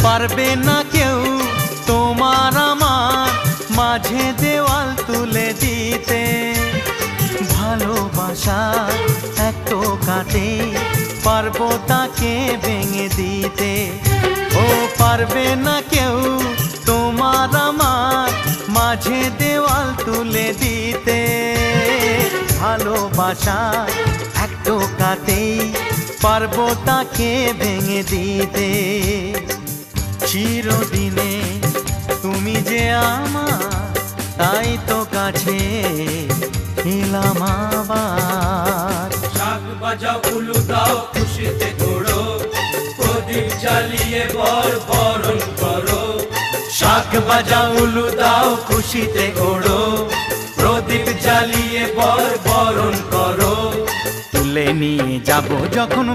পারবে না কেউ তোমার আমার মাঝে দেওয়াল তুলে দিতে। ভালোবাসা এক টোকাতে পারবো তাকে ভেঙে দিতে। ও পারবে না কেউ তোমার আমার মাঝে দেওয়াল তুলে দিতে। ভালোবাসা এক টোকাতেই পারবো তাকে ভেঙে দিতে। চিরদিনে তুমি যে আমার, তাই তো কাছে এলাম আবার। শাক বাজাও উলু দাও খুশিতে ঘোড়ো, প্রদীপ জ্বালিয়ে বরণ করো। শাক বাজাও উলু দাও খুশিতে ওড়ো, প্রদীপ জ্বালিয়ে বরণ করো। তুলে নিয়ে যাব যখন